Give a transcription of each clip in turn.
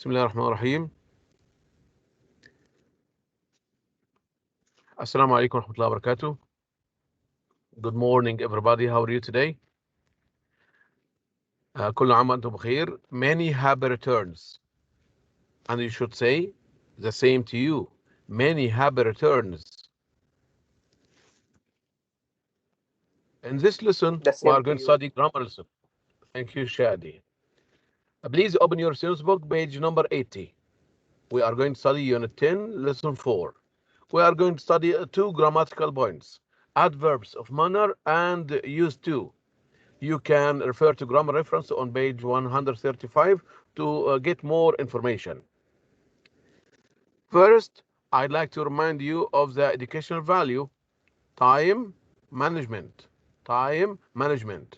بسم الله الرحمن الرحيم. السلام عليكم ورحمة الله وبركاته. Good morning everybody. How are you today? كل عام وأنتم بخير. Many happy returns. And you should say the same to you. Many happy returns. In this lesson, we are going to study grammar lesson. Thank you, Shadi. Please open your students book, page number 80. We are going to study Unit 10, Lesson 4. We are going to study two grammatical points, adverbs of manner and used to. You can refer to grammar reference on page 135 to get more information. First, I'd like to remind you of the educational value, time management. Time management.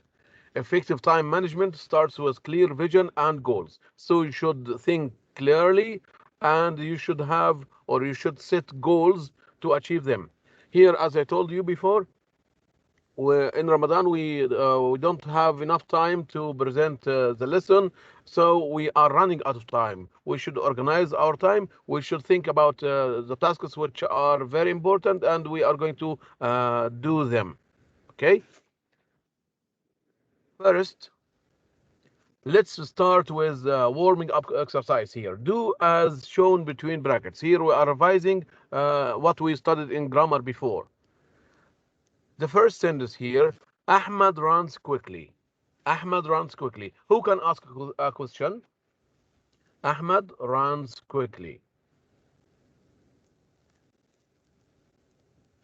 Effective time management starts with clear vision and goals. So you should think clearly and you should have or you should set goals to achieve them. Here, as I told you before, in Ramadan, we don't have enough time to present the lesson, so we are running out of time. We should organize our time. We should think about the tasks which are very important, and we are going to do them. Okay? First, let's start with warming up exercise here. Do as shown between brackets. Here we are revising what we studied in grammar before. The first sentence here, Ahmad runs quickly. Ahmad runs quickly. Who can ask a question? Ahmad runs quickly.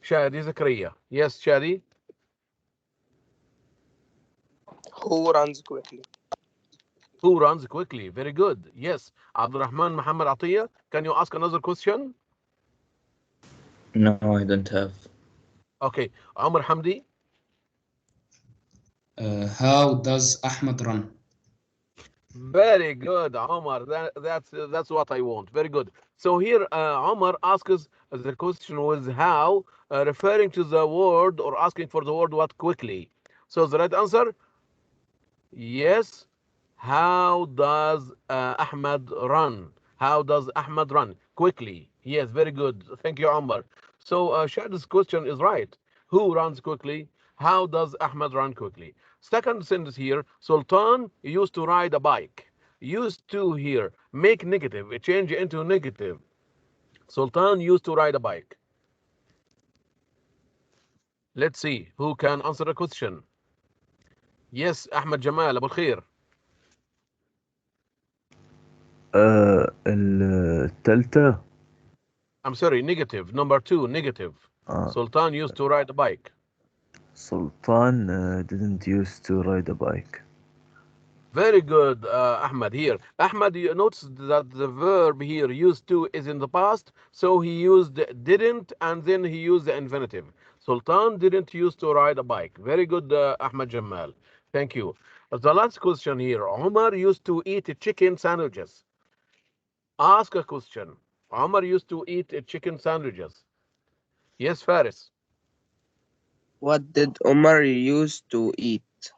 Shadi Zakaria. Yes, Shadi. Who runs quickly? Who runs quickly? Very good. Yes. Abdurrahman Muhammad Atiyah. Can you ask another question? No, I don't have. Okay. Omar Hamdi. How does Ahmed run? Very good, Omar. That's what I want. Very good. So here, Omar asks the question was how, referring to the word or asking for the word what quickly. So the right answer, yes. How does Ahmed run? How does Ahmed run? Quickly. Yes, very good. Thank you, Omar. So Shahid's question is right. Who runs quickly? How does Ahmed run quickly? Second sentence here, Sultan used to ride a bike. Used to here, make negative, change into negative. Sultan used to ride a bike. Let's see who can answer the question. Yes, Ahmed Jamal, Abu Khair. التالتة. I'm sorry, negative. Number 2, negative. Sultan used to ride a bike. Sultan didn't used to ride a bike. Very good, Ahmed here. Ahmed, you notice that the verb here, used to, is in the past. So he used didn't and then he used the infinitive. Sultan didn't used to ride a bike. Very good, Ahmed Jamal. Thank you. The last question here. Omar used to eat chicken sandwiches. Ask a question. Omar used to eat chicken sandwiches. Yes, Faris. What did Omar used to eat?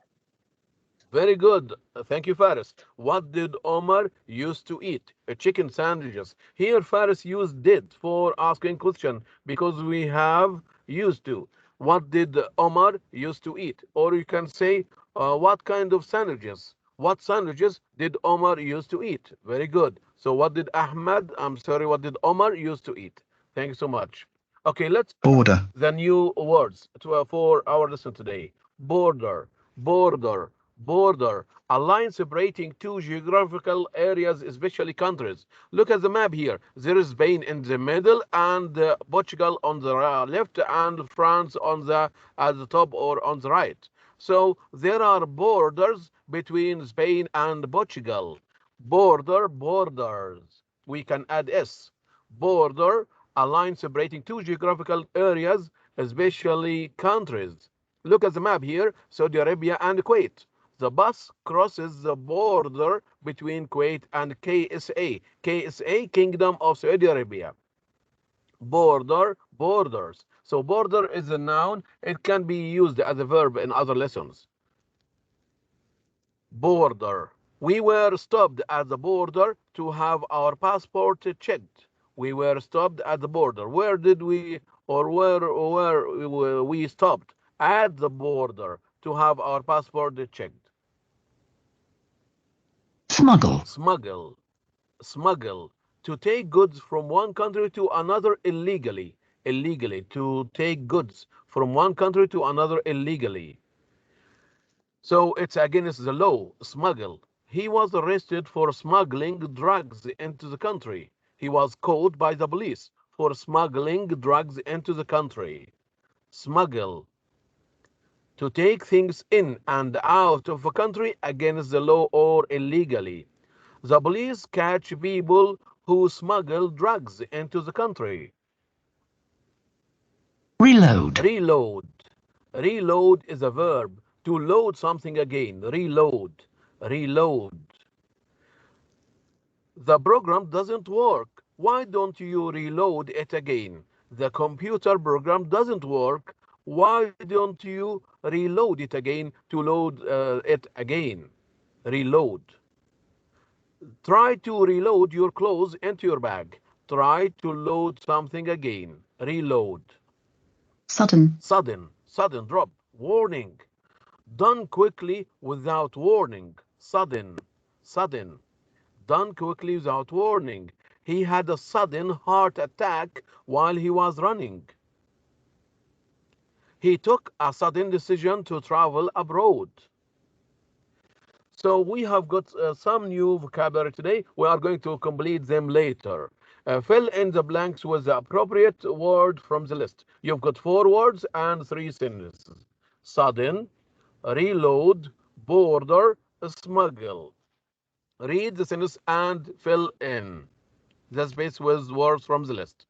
Very good. Thank you, Faris. What did Omar used to eat? Chicken sandwiches. Here, Faris used did for asking question because we have used to. What did Omar used to eat? Or you can say, what kind of sandwiches? What sandwiches did Omar used to eat? Very good. So what did what did Omar used to eat? Thank you so much. Okay, let's Border. the new words for our lesson today. Border, border, border, a line separating two geographical areas, especially countries. Look at the map here. There is Spain in the middle and Portugal on the left and France on at the top or on the right. So there are borders between Spain and Portugal. Border, borders. We can add S. Border, a line separating two geographical areas, especially countries. Look at the map here, Saudi Arabia and Kuwait. The bus crosses the border between Kuwait and KSA. KSA, Kingdom of Saudi Arabia. Border, borders. So border is a noun. It can be used as a verb in other lessons. Border. We were stopped at the border to to have our passport checked. We were stopped at the border. Where did we, or where we stopped? At the border to have our passport checked. Smuggle. Smuggle. Smuggle. To take goods from one country to another illegally. Illegally. To take goods from one country to another illegally. So it's against the law. Smuggle. He was arrested for smuggling drugs into the country. He was caught by the police for smuggling drugs into the country. Smuggle. To take things in and out of a country against the law or illegally. The police catch people who smuggle drugs into the country. Reload. Reload. Reload is a verb. To load something again. Reload. Reload. The program doesn't work. Why don't you reload it again? The computer program doesn't work. Why don't you reload it again to load it again? Reload. Try to reload your clothes into your bag. Try to load something again. Reload. Sudden. Sudden. Sudden drop. Warning. Done quickly without warning. Sudden. Sudden. Done quickly without warning. He had a sudden heart attack while he was running. He took a sudden decision to travel abroad. So we have got some new vocabulary today. We are going to complete them later. Fill in the blanks with the appropriate word from the list. You've got 4 words and 3 sentences. Sudden, reload, border, smuggle. Read the sentence and fill in the space with words from the list.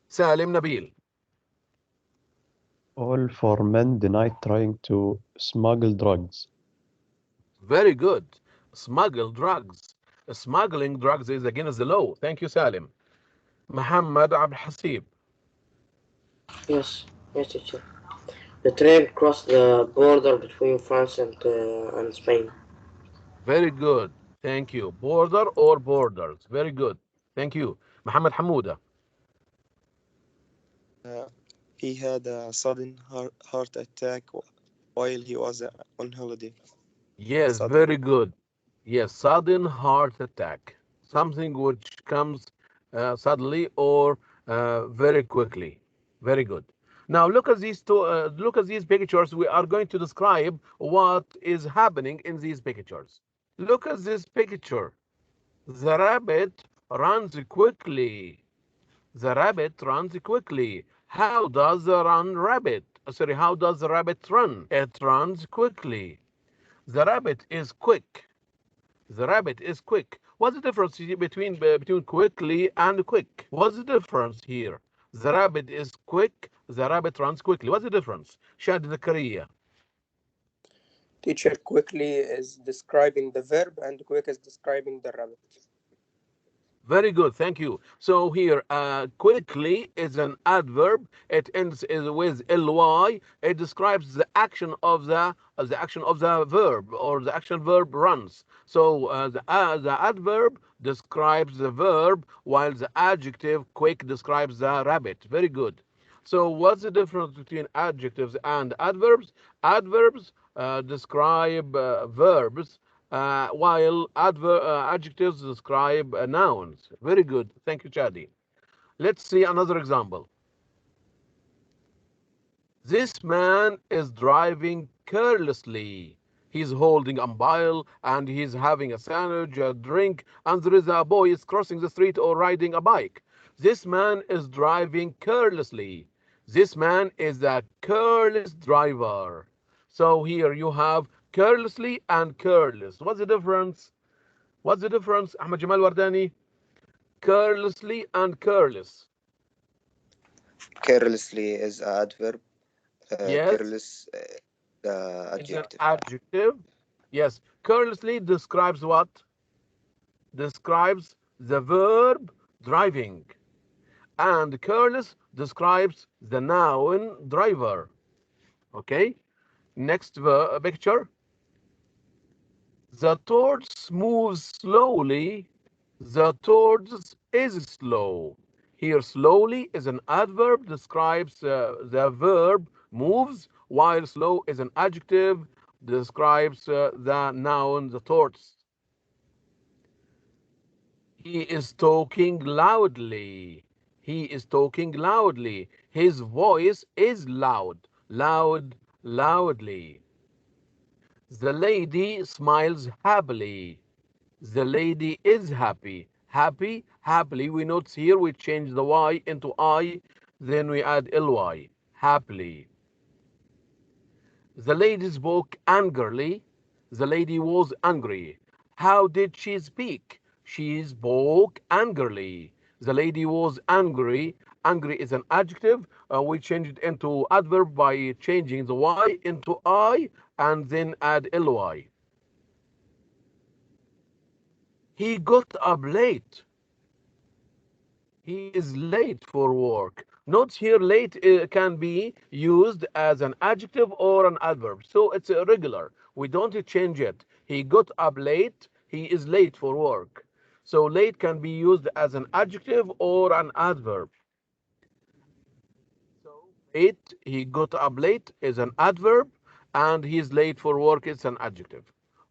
Salim Nabil. All 4 men denied trying to smuggle drugs. Very good. Smuggle drugs. Smuggling drugs is against the law. Thank you, Salim. Muhammad Abd Hasib. Yes, teacher. The train crossed the border between France and Spain. Very good. Thank you. Border or borders. Very good. Thank you. Muhammad Hamouda. He had a sudden heart attack while he was on holiday. Yes, Sudden. very good. Yes, sudden heart attack. Something which comes suddenly or very quickly. Very good. Now look at these two. Look at these pictures. We are going to describe what is happening in these pictures. Look at this picture. The rabbit runs quickly. The rabbit runs quickly. How does the rabbit? Sorry, how does the rabbit run? It runs quickly. The rabbit is quick. The rabbit is quick. What's the difference between quickly and quick? What's the difference here? The rabbit is quick. The rabbit runs quickly. What's the difference? Shad Zakaria. Teacher, quickly is describing the verb and quick is describing the rabbit. Very good, thank you. So here, quickly is an adverb. It ends with ly. It describes the action of the verb, or the action verb runs. So the adverb describes the verb, while the adjective quick describes the rabbit. Very good. So what's the difference between adjectives and adverbs? Adverbs describe verbs, while adjectives describe nouns. Very good. Thank you, Chadi. Let's see another example. This man is driving carelessly. He's holding a mobile and he's having a sandwich, a drink, and there is a boy is crossing the street or riding a bike. This man is driving carelessly. This man is a careless driver. So here you have carelessly and careless. What's the difference? What's the difference, Ahmed Jamal Wardani? Carelessly and careless. Carelessly is an adverb. Yes. Careless, the It's an adjective. adjective. Yes. Carelessly describes what? Describes the verb driving. And careless describes the noun driver. Okay. Next picture. The tortoise moves slowly. The tortoise is slow. Here, slowly is an adverb, describes the verb moves, while slow is an adjective, describes the noun, the tortoise. He is talking loudly. He is talking loudly. His voice is loud. Loud, loudly. The lady smiles happily. The lady is happy. Happy, happily. We notice here we change the Y into I, then we add ly. Happily. The lady spoke angrily. The lady was angry. How did she speak? She spoke angrily. The lady was angry. Angry is an adjective. We change it into adverb by changing the Y into I and then add ly. He got up late. He is late for work. Notice here late can be used as an adjective or an adverb. So it's irregular. We don't change it. He got up late. He is late for work. So late can be used as an adjective or an adverb. So late, he got up late is an adverb, and he is late for work is an adjective.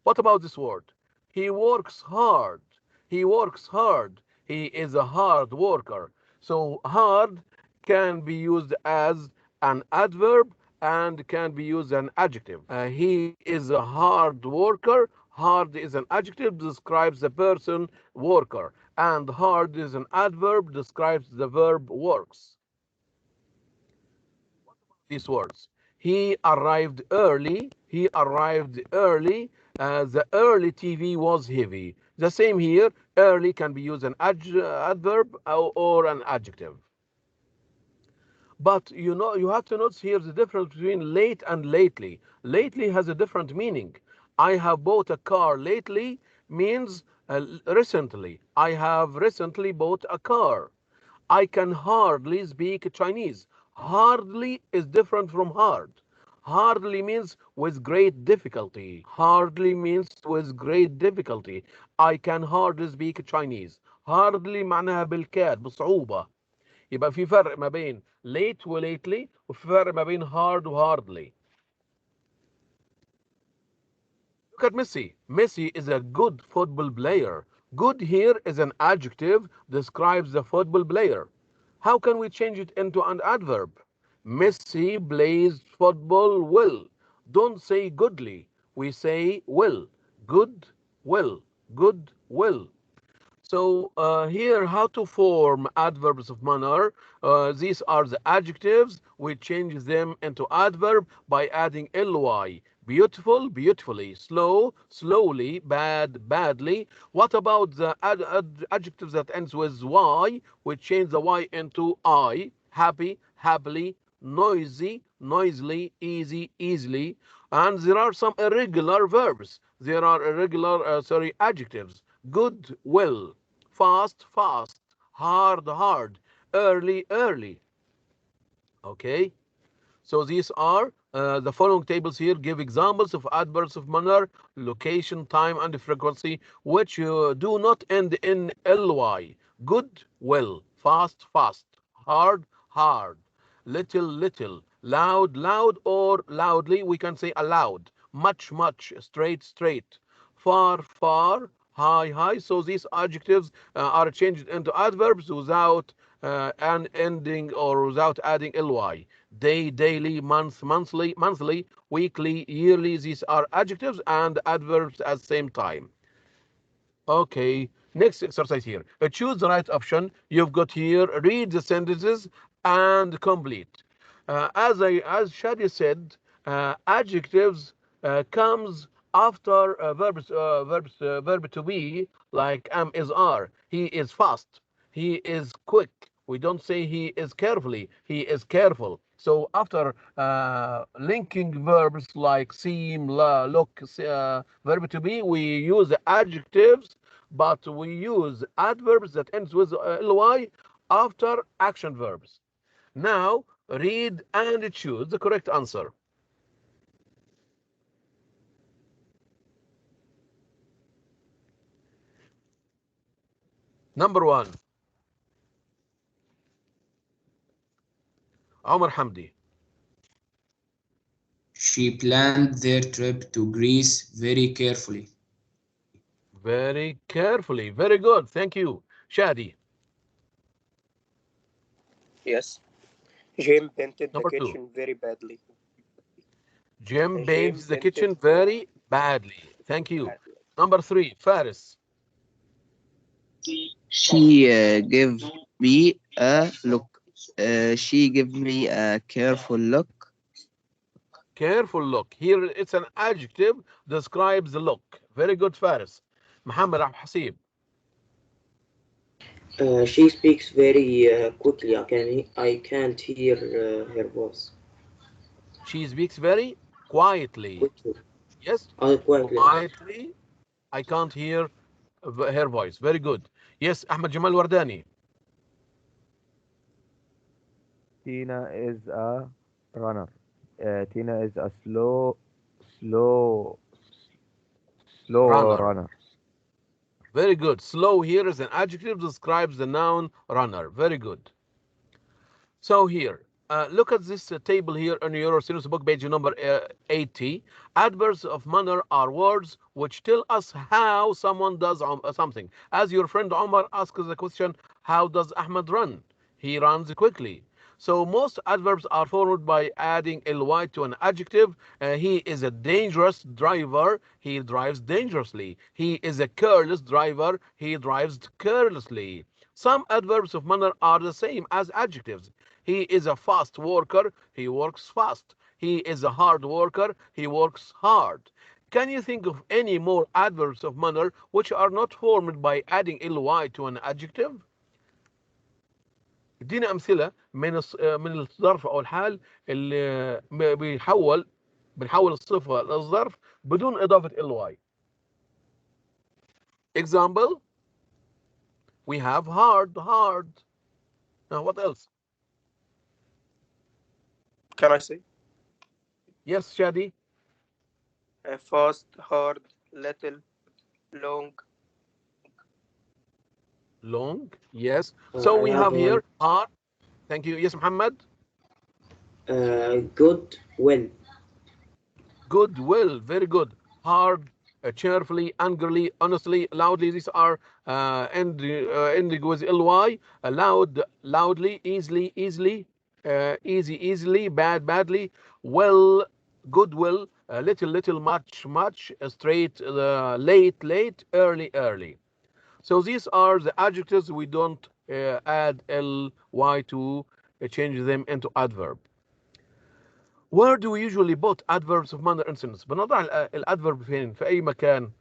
What about this word? He works hard. He works hard. He is a hard worker. So hard can be used as an adverb and can be used as an adjective. He is a hard worker. Hard is an adjective, describes the person worker, and hard is an adverb, describes the verb works. These words. He arrived early. He arrived early. The early TV was heavy. The same here. Early can be used an adverb or an adjective. But you know, you have to notice here the difference between late and lately. Lately has a different meaning. I have bought a car lately means recently. I have recently bought a car. I can hardly speak Chinese. Hardly is different from hard. Hardly means with great difficulty. Hardly means with great difficulty. I can hardly speak Chinese. Hardly معناها بالكاد بصعوبة. يبقى في فرق ما بين late و lately وفي فرق ما بين hard و hardly. Look at Messi. Messi is a good football player. Good here is an adjective, describes the football player. How can we change it into an adverb? Messi plays football well. Don't say goodly. We say well. Good, well. Good, well. So here, how to form adverbs of manner. These are the adjectives. We change them into adverb by adding ly. Beautiful, beautifully. Slow, slowly. Bad, badly. What about the adjectives that ends with y? We change the y into I. Happy, happily. Noisy, noisily. Easy, easily. And there are some irregular verbs. There are irregular, adjectives. Good, well. Fast, fast. Hard, hard. Early, early. Okay. So these are the following tables here give examples of adverbs of manner, location, time, and frequency, which do not end in ly. Good, well. Fast, fast. Hard, hard. Little, little. Loud, loud, or loudly. We can say aloud. Much, much. Straight, straight. Far, far. High, high. So these adjectives are changed into adverbs without an ending or without adding ly. Day, daily, month, monthly, monthly, weekly, yearly. These are adjectives and adverbs at the same time. Okay, next exercise here. Choose the right option. You've got here, read the sentences and complete. As Shadi said, adjectives comes after verb to be, like am, is, are. He is fast. He is quick. We don't say he is carefully. He is careful. So after linking verbs like seem, look, verb to be, we use adjectives, but we use adverbs that ends with ly after action verbs. Now read and choose the correct answer. Number 1. عمر حمدي. She planned their trip to Greece very carefully. Very carefully. Very good. Thank you. Shadi. Yes. Jim painted the Number 2. kitchen very badly. Jim Jim paints the kitchen painted very badly. Thank you. badly. Number 3. Faris. She gave me a look. She gave me a careful look. Careful look. Here it's an adjective describes the look. Very good, Faris. Muhammad Abu Hasib. She speaks very quickly. I can't hear her voice. She speaks very quietly. Quickly. Yes, Quietly. quietly. I can't hear her voice. Very good. Yes, Ahmed Jamal Wardani. Tina is a runner. Tina is a slow Runner. runner. Very good. Slow here is an adjective describes the noun runner. Very good. So here, look at this table here in your syllabus book, page number 80. Adverbs of manner are words which tell us how someone does something. As your friend Omar asks the question, how does Ahmed run? He runs quickly. So most adverbs are formed by adding ly to an adjective. He is a dangerous driver. He drives dangerously. He is a careless driver. He drives carelessly. Some adverbs of manner are the same as adjectives. He is a fast worker. He works fast. He is a hard worker. He works hard. Can you think of any more adverbs of manner which are not formed by adding ly to an adjective? ادينا امثله من الظرف او الحال اللي بنحول الصفه للظرف بدون اضافه ly. Example, we have hard. What else? Can I say? Yes, Shadi. Fast, hard, little, long. Long, yes. So I we have have here one. hard. Thank you. Yes, Muhammad. Good, well. Goodwill, very good. Hard, cheerfully, angrily, honestly, loudly. These are ending with ly. Loud, loudly, easily, easily, bad, badly. Well, goodwill, little, much, straight, late, early. So these are the adjectives we don't add ly to change them into adverb. Where do we usually put adverbs of manner and sentence? بنضع الادverb فين؟ في أي مكان.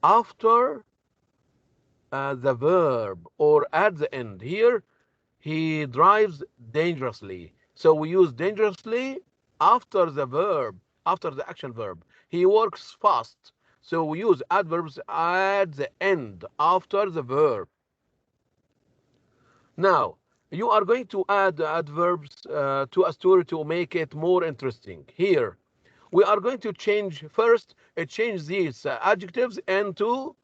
After the verb or at the end. Here, he drives dangerously. So we use dangerously after the verb, after the action verb. He works fast. So we use adverbs at the end, after the verb. Now, you are going to add adverbs to a story to make it more interesting. Here, we are going to change these adjectives into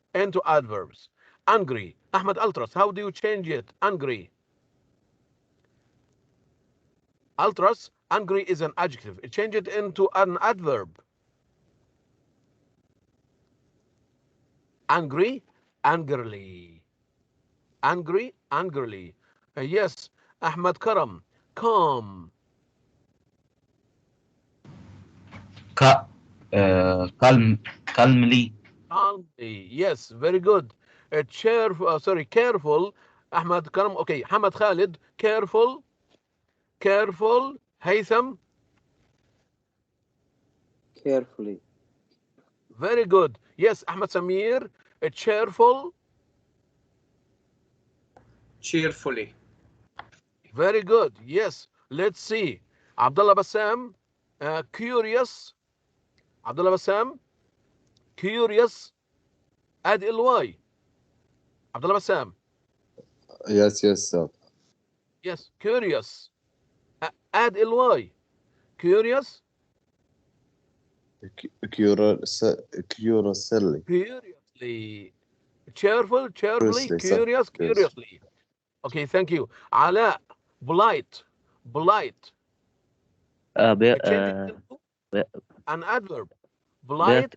adverbs. Angry. Ahmed Altras, how do you change it? Angry. Altras, angry is an adjective. Change it into an adverb. Angry, angrily. Angry, angrily. Yes, Ahmed Karam, calm. calmly. Calmly. Yes, very good. Careful. Ahmed Karam. Okay, Hamad Khalid, careful. Haytham. Carefully. Very good. Yes, Ahmed Samir, cheerful. Cheerfully. Very good. Yes. Let's see. Abdullah Bassam, curious. Abdullah Bassam, curious. Add ly. Abdullah Bassam. Yes, sir. Yes, curious. Add ly. Curious. Curiously. Curiously. cheerful, cheerfully, Curiously, sir. curious, Yes. curiously. Okay, thank you. علاء, polite, polite. Change it into an adverb. Polite,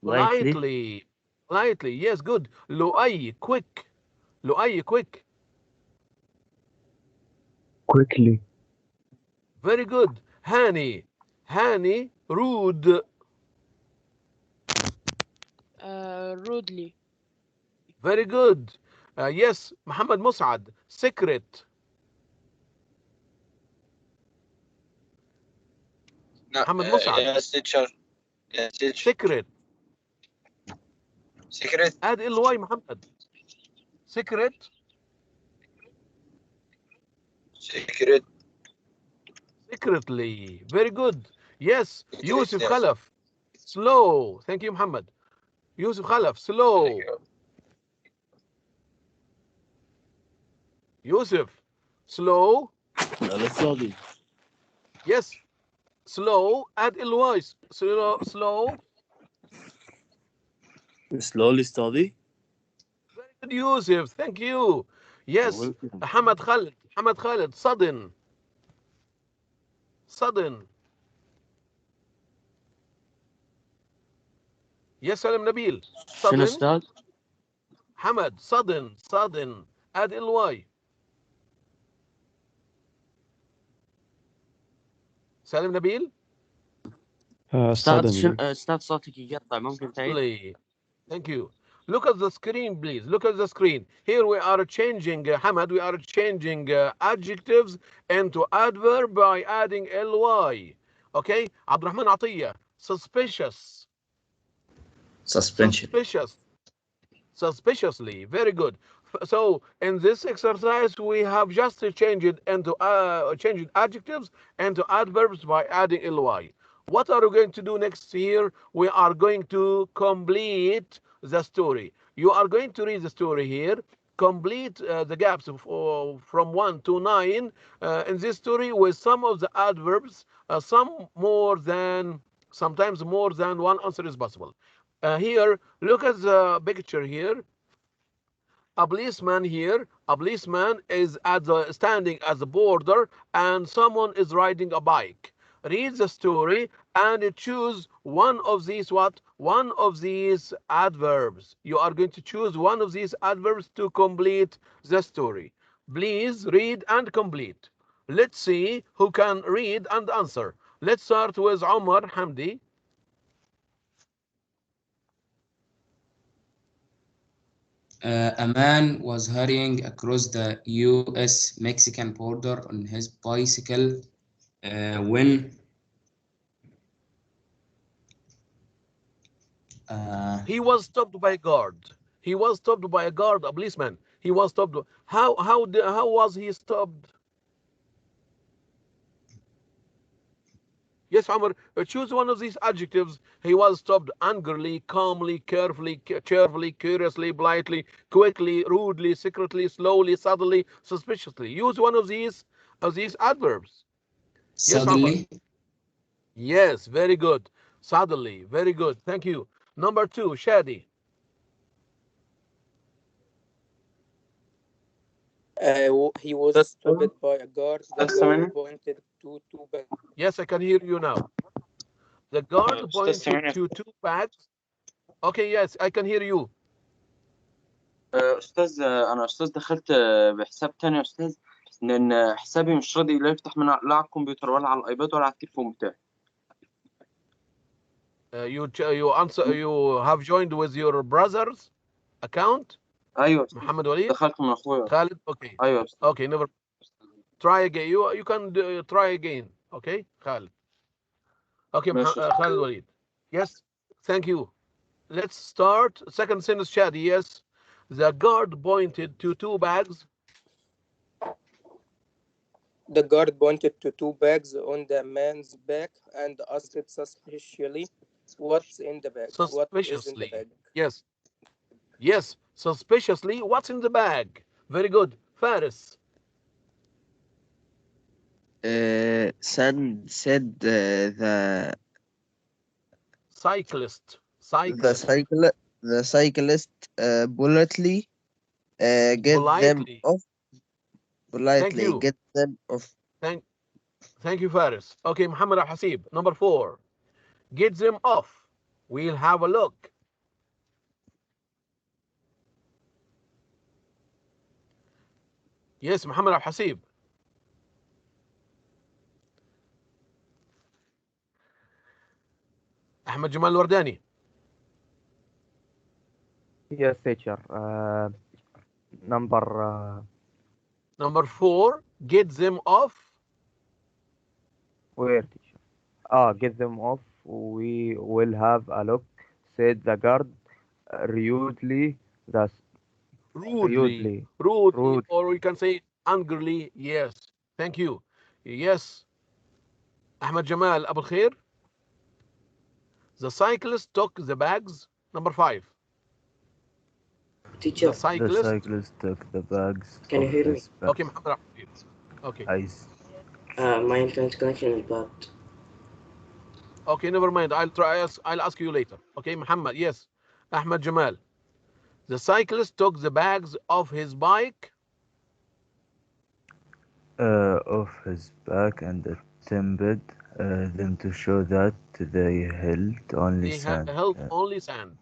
politely, politely. Yes, good. لؤي, quick. لؤي, quick. Quickly. Very good. هاني, هاني, rude. Rudely. Very good. Yes, محمد مسعد, secret. محمد مسعد. Yes, teacher. Yes, teacher. secret. Secret. add ly محمد. secret. Secret. secretly. Very good. Yes, Secret, يوسف yes. خلف. slow. Thank you محمد. يوسف خلف, slow. Thank you. يوسف, slow. الأستاذي. Yes, slow. add ly. slow, slow. Slowly أستاذي. Very good, Yusuf. Thank you. Yes, حمد خالد, حمد خالد, sudden. sudden. Yes, Salim Nabil. شنو sudden. أستاذ؟ حمد, sudden, sudden. add ly. سالم نبيل. أستاذ Suddenly. أستاذ صوتك يقطع، ممكن تعيد؟ Thank you. Look at the screen, please. Look at the screen. Here we are changing, Hamad, we are changing adjectives into adverb by adding ly. Okay? عبد الرحمن عطية. Suspicious. suspension. Suspicious. Suspiciously. Very good. So in this exercise, we have just changed it into changed adjectives into adverbs by adding ly. What are we going to do next here? We are going to complete the story. You are going to read the story here. Complete the gaps from 1 to 9 in this story with some of the adverbs. Sometimes more than one answer is possible. Here, look at the picture here. A policeman here. A policeman is standing at the border, and someone is riding a bike. Read the story and choose one of these one of these adverbs. You are going to choose one of these adverbs to complete the story. Please read and complete. Let's see who can read and answer. Let's start with Omar Hamdi. A man was hurrying across the US-Mexican border on his bicycle when he was stopped by a guard. He was stopped by a guard, a policeman. He was stopped. How was he stopped? Yes, Omar, choose one of these adjectives. He was stopped angrily, calmly, carefully, cheerfully, curiously, politely, quickly, rudely, secretly, slowly, suddenly, suspiciously. Use one of these adverbs. suddenly. Yes, very good. Suddenly, very good. Thank you. Number 2, Shadi. He was stopped by a guard. The guard pointed to two bags. Yes, I can hear you now. The guard pointed to 2 bags. Okay, yes, I can hear you. أستاذ أنا أستاذ دخلت بحساب تاني يا أستاذ، لأن حسابي مش راضي لا يفتح لا على الكمبيوتر ولا على الأيباد ولا على التليفون بتاعي. You have joined with your brother's account. أيوه محمد وليد. دخلت من أخويا. خالد. Okay. أيوه أستاذ. Okay, never. Try again. You can try again. Okay, Khalid. Okay, Khalid Walid. Yes, thank you. Let's start. Second sentence, Shadi. Yes, the guard pointed to 2 bags. The guard pointed to 2 bags on the man's back and asked suspiciously, "What's in the bag?" Suspiciously. What is in the bag? Yes. Yes, suspiciously. What's in the bag? Very good. Faris. Said the Cyclist. cyclist the cyclist politely get them Politely. off. Thank Politely you. get them off. Thank you, Faris. Okay, Muhammad Al Hasib. Number 4. Get them off. We'll have a look. Yes, Muhammad Al Hasib. Ahmed Jamal Wardani. Yes, teacher. Number Number 4. Get them off. where, teacher? Get them off. We will have a look, said the guard rudely. That's Rudely. rudely. Rudely. Or we can say angrily. Yes. Thank you. Yes. Ahmed Jamal Abu Khair. The cyclist took the bags. Number 5. Teacher, The cyclist took the bags. can you hear me? Okay, Muhammad Al Hasib. Okay. My internet connection is bad. Okay, never mind. I'll ask you later. Okay, Muhammad. Yes. Ahmed Jamal. The cyclist took the bags off his bike. Off his back and attempted them to show that they held only They sand. held only sand.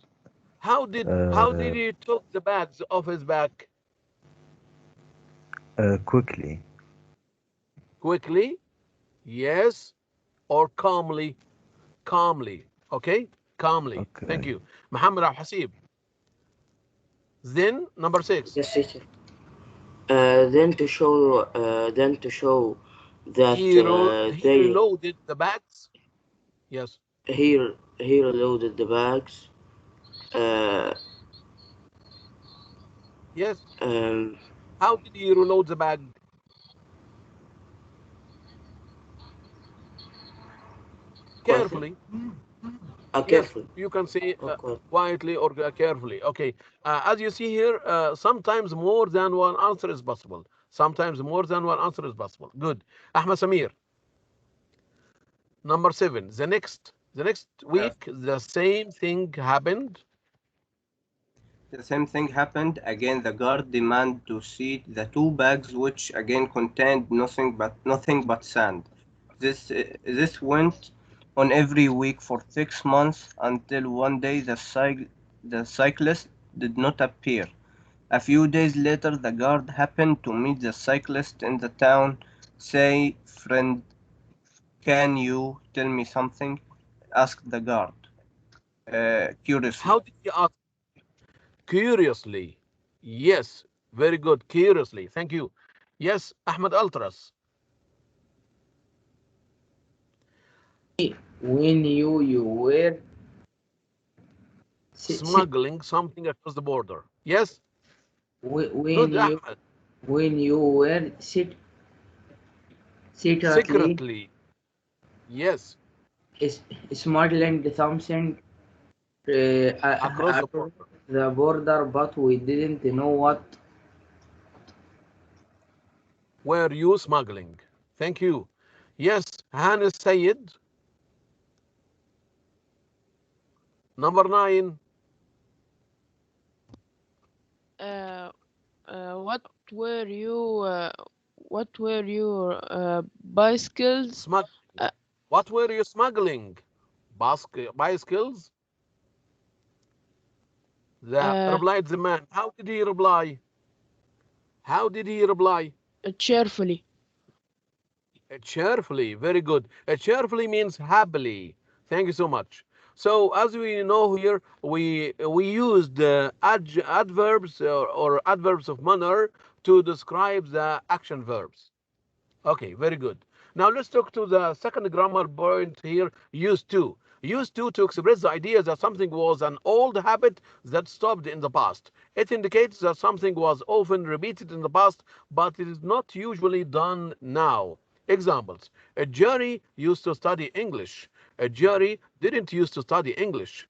How did he took the bags off his back? Quickly. Quickly? Yes. Or calmly? Calmly. Okay? Calmly. Okay. Thank you. Muhammad Al Hasib. Then number 6. Yes, teacher. Then to show that He they reloaded the bags. Yes. he reloaded the bags. Yes. Um, How did he reload the bag? Carefully. carefully. Yes, you can say Okay. quietly or carefully. Okay. As you see here, sometimes more than one answer is possible. Sometimes more than one answer is possible. Good. Ahmed Samir. Number 7. The next week, the same thing happened. The same thing happened. Again, the guard demanded to see the 2 bags, which again contained nothing but sand. This went on every week for 6 months until one day the cyclist did not appear. A few days later, the guard happened to meet the cyclist in the town. Say, friend, can you tell me something? Asked the guard. Curiously. How did he ask? Curiously. Yes. Very good. Curiously. Thank you. Yes, Ahmed Altras. When you were Smuggling something across the border. Yes. Good, Ahmed. when you were Secretly. Yes. smuggling something Across the border. the border, but we didn't know what. Were you smuggling? Thank you. Yes, Hannes Sayed. Number 9. What were your bicycles? Smuggling. What were you smuggling? Bicycles? Replied the man. How did he reply? Cheerfully. Cheerfully. Very good. Cheerfully means happily. Thank you so much. So as we know here, we used adverbs or adverbs of manner to describe the action verbs. Okay, very good. Now let's talk to the second grammar point here, used to. Used to express the idea that something was an old habit that stopped in the past. It indicates that something was often repeated in the past, but it is not usually done now. Examples. A Jerry used to study English. A Jerry didn't used to study English.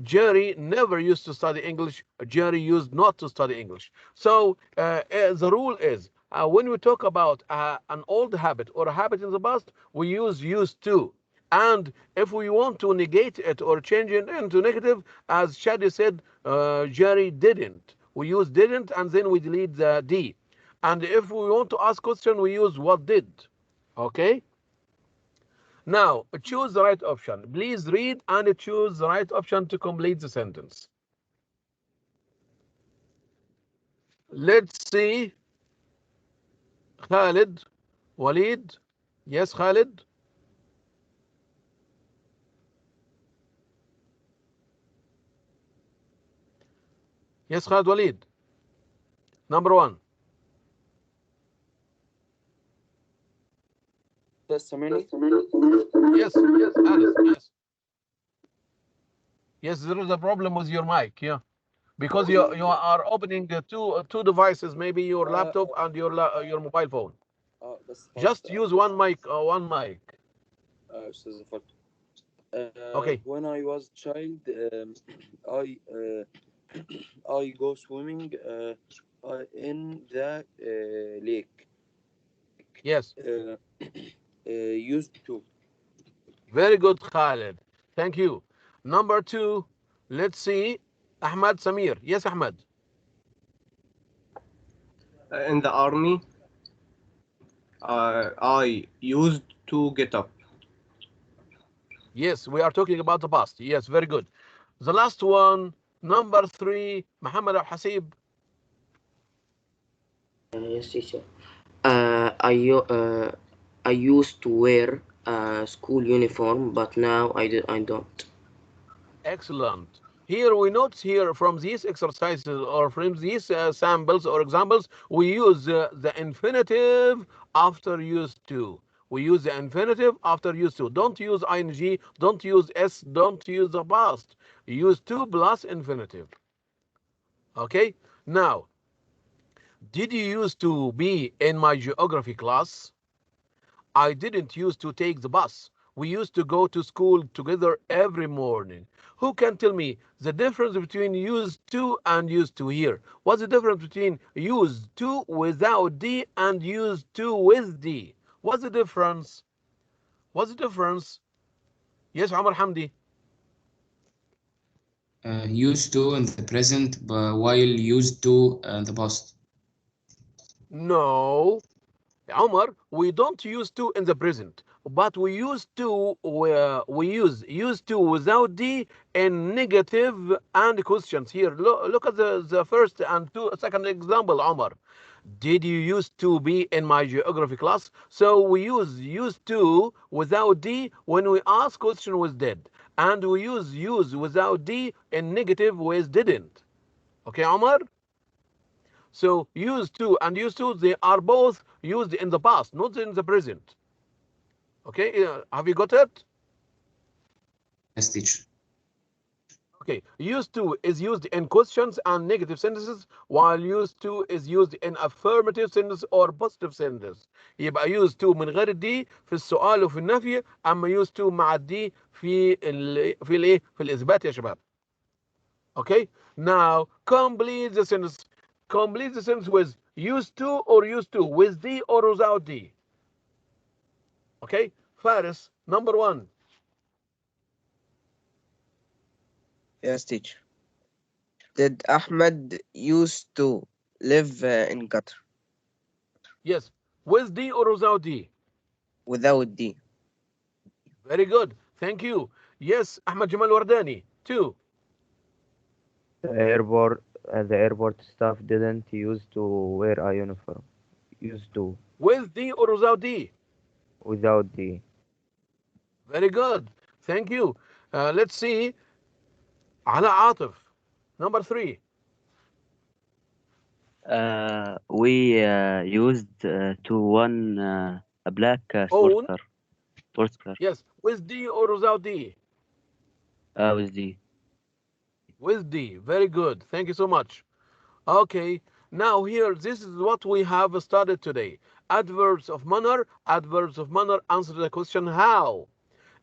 Jerry never used to study English. Jerry used not to study English. So the rule is when we talk about an old habit or a habit in the past, we use used to. And if we want to negate it or change it into negative, as Shadi said, Jerry didn't. We use didn't and then we delete the D. And if we want to ask question, we use what did. Okay? Now, choose the right option. Please read and choose the right option to complete the sentence. Let's see. Khalid, Walid. Yes, Khalid. Yes, Khalid Walid. Number one. Yes, Samini. Yes, yes, Alice, yes. Yes, there is a problem with your mic, yeah. Because you are opening two devices, maybe your laptop and your mobile phone. بس Just use one mic, one mic. أستاذ فضل. Okay. When I was child, I I go swimming in the lake. Yes. Used to. Very good, Khalid. Thank you. Number two, let's see. Ahmad Samir. Yes, Ahmad. In the army, I used to get up. Yes, we are talking about the past. Yes, very good. The last one, number three, Muhammad Al Hasib. Yes, teacher. I used to wear a school uniform, but now I don't. Excellent. Here we note here from these exercises or from these samples or examples, we use the infinitive after used to. We use the infinitive after used to. Don't use ing, don't use s, don't use the past. Use to plus infinitive. Okay? Now, did you used to be in my geography class? I didn't used to take the bus. We used to go to school together every morning. Who can tell me the difference between used to and used to here? What's the difference between used to without D and used to with D? What's the difference? What's the difference? Yes, Omar Hamdi. Used to in the present, but while used to in the past. No. Omar, we don't use to in the present, but we use to we use used to without D in negative and questions. Here, look at the first and second example, Omar. Did you used to be in my geography class? So we use used to without D when we ask question with did, and we use without D in negative with didn't. Okay, Omar? So used to and used to, they are both used in the past, not in the present. Okay, have you got it? Yes, teacher. Okay, used to is used in questions and negative sentences, while used to is used in affirmative sentence or positive sentence. يبقى used to من غير الدي في السؤال وفي النفي، اما used to مع الدي في الايه في الاثبات يا شباب. Okay, now complete the sentence. Complete the sentence with used to or used to, with D or without D. Okay, Faris, number one. Yes, teacher. Did Ahmed used to live in Qatar? Yes, with D or without D? Without D. Very good, thank you. Yes, Ahmed Jamal Wardani, two. The airport staff didn't used to wear a uniform. Used to. With D or without D? Without D. Very good, thank you. Let's see. Ala Atif, number three. We used to one a black sports Own. car. Sports car. Yes, with D or without D? With D. With D, very good, thank you so much. Okay, now here, this is what we have studied today. Adverbs of manner. Adverbs of manner answer the question how.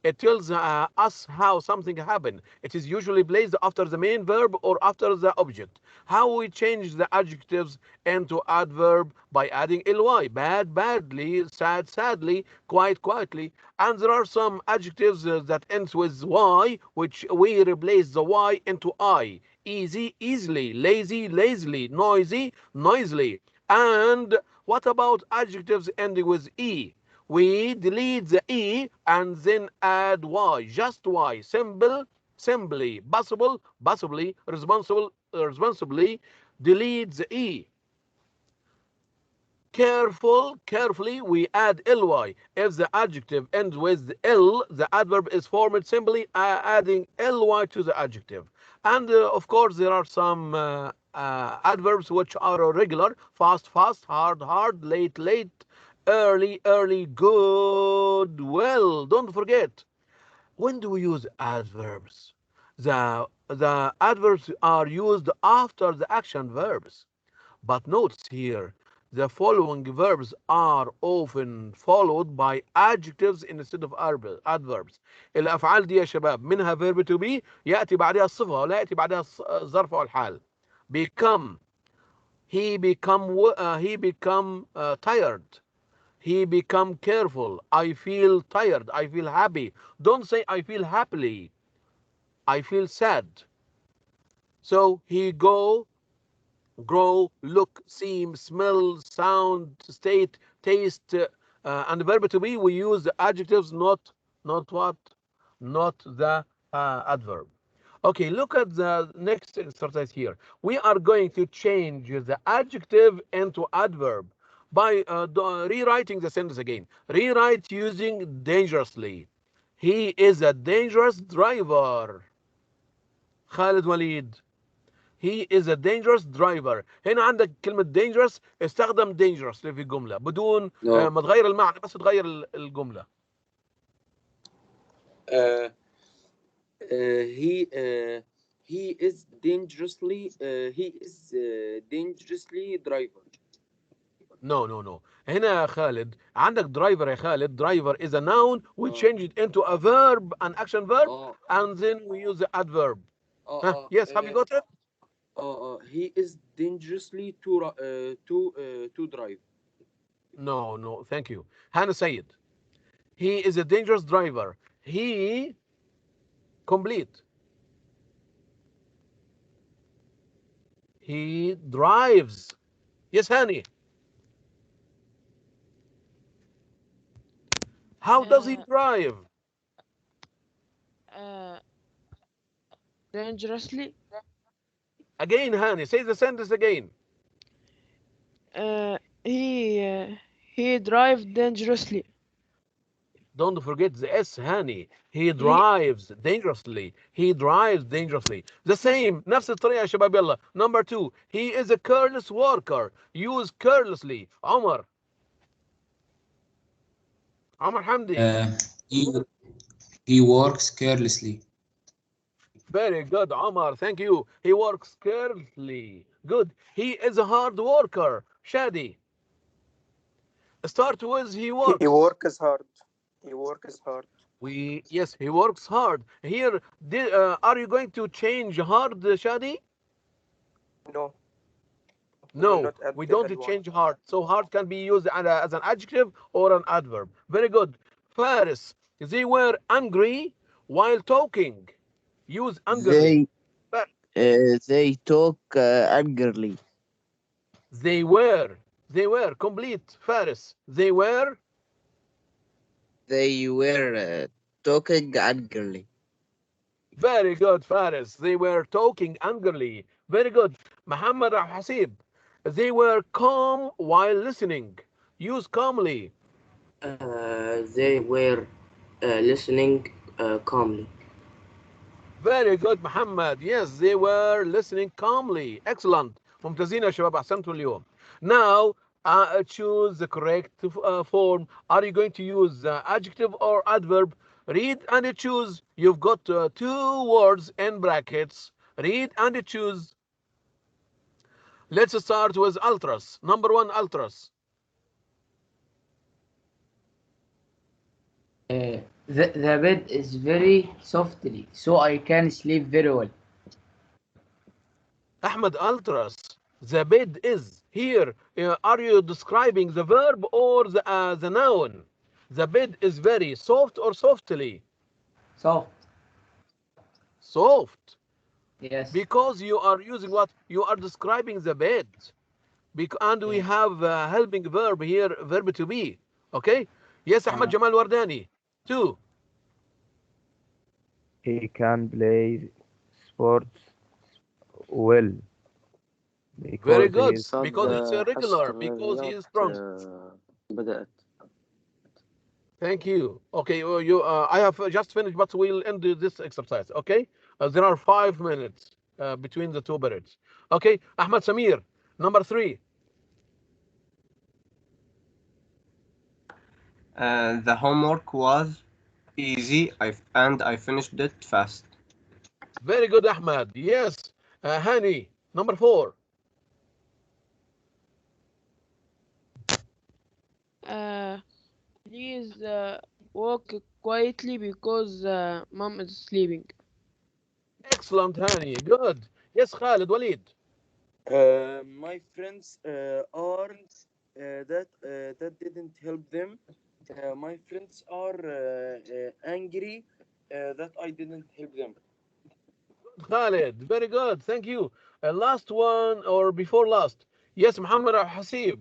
It tells us how something happened. It is usually placed after the main verb or after the object. How we change the adjectives into adverb by adding ly. Bad, badly, sad, sadly, quiet, quietly. And there are some adjectives that ends with y, which we replace the y into I. Easy, easily. Lazy, lazily. Noisy, noisily. And what about adjectives ending with e? We delete the e and then add y, just y. Simple, simply. Possible, possibly. Responsible, responsibly. Delete the e. Careful, carefully, we add ly. If the adjective ends with l, the adverb is formed simply adding ly to the adjective. And of course, there are some adverbs which are irregular: fast, fast, hard, hard, late, late, early, early, good, well. Don't forget, when do we use adverbs? The adverbs are used after the action verbs. But notice here, the following verbs are often followed by adjectives instead of adverbs. الأفعال دي يا شباب منها verb to be يأتي بعدها الصفة ولا يأتي بعدها الظرف أو الحال. Become. He become tired. He become careful. I feel tired. I feel happy. Don't say I feel happily. I feel sad. So he go, grow, look, seem, smell, sound, state, taste, and the verb to be, we use the adjectives, not what? Not the adverb. Okay, look at the next exercise here. We are going to change the adjective into adverb by rewriting the sentence again. Rewrite using dangerously. He is a dangerous driver. Khalid Walid. He is a dangerous driver. هنا عندك كلمة dangerous، استخدم dangerous في الجملة بدون ما تغير المعنى، بس تغير الجملة. he is dangerously driver. No. هنا يا خالد عندك driver يا خالد. Driver is a noun. We change it into a verb, an action verb, and then we use the adverb. Yes, have you got it? He is dangerously to drive. No, thank you. Hannah Sayed. He is a dangerous driver. He complete. He drives. Yes, Hani. How does he drive? Dangerously. Again, Hani, say the sentence again. He drives dangerously. Don't forget the S, Hani. He drives dangerously. He drives dangerously. The same. نفس الطريقة يا شباب. يلا. Number 2. He is a careless worker. Use carelessly. عمر حمدي. He works carelessly. Very good, Omar. Thank you. He works carelessly. Good. He is a hard worker. Shadi. Start with he works. He works hard. He works hard. Yes, he works hard. Here, are you going to change hard, Shadi? No. No, we don't change hard. So hard can be used as an adjective or an adverb. Very good. Faris. They were angry while talking. Use angrily. They talk angrily. They were complete. Faris. They were talking angrily. Very good, Faris. They were talking angrily. Very good. Muhammad Al-Hasib. They were calm while listening. Use calmly. They were listening calmly. Very good, Muhammad. Yes, they were listening calmly. Excellent. ممتازين يا شباب. أحسنتوا اليوم. Now, choose the correct form. Are you going to use adjective or adverb? Read and choose. You've got 2 words in brackets. Read and choose. Let's start with ultras. Number 1, ultras. The bed is very softly, so I can sleep very well. Ahmed Altras, the bed is here. Are you describing the verb or the noun? The bed is very soft or softly? Soft. Soft. Yes. Because you are using what? You are describing the bed. And we have a helping verb here, verb to be. Okay? Yes, Ahmed Jamal Wardani. 2. He can play sports well Very because good. he's Because it's irregular. حصة Because he الرياضيات is strong. بدأت. Thank you. Okay, I have just finished, but we'll end this exercise. Okay? There are 5 minutes between the two periods. Okay, Ahmed Samir, number 3. The homework was easy and I finished it fast. Very good, Ahmed. Yes. Hani, number 4. Please walk quietly because mom is sleeping. Excellent, Hani. Good. Yes, Khalid Walid. My friends aren't that didn't help them. My friends are angry that I didn't help them. Khalid, very good. Thank you. Last one or before last. Yes, Muhammad Al Hasib.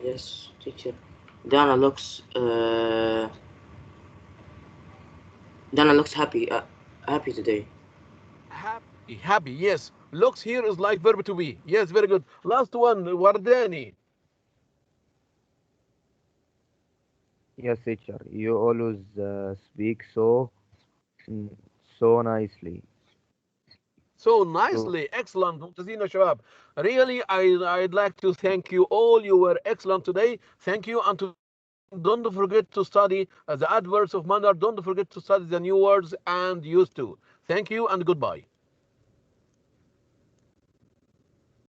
Yes, teacher. Dana looks happy today. Happy. Yes. Looks here is like verb to be. Yes, very good. Last one, Wardani. yes, teacher. You always speak so nicely. So So nicely, excellent. ممتازين يا شباب. Really, I'd like to thank you all. You were excellent today. Thank you. And don't forget to study the adverbs of manner. Don't forget to study the new words and use to. Thank you and goodbye.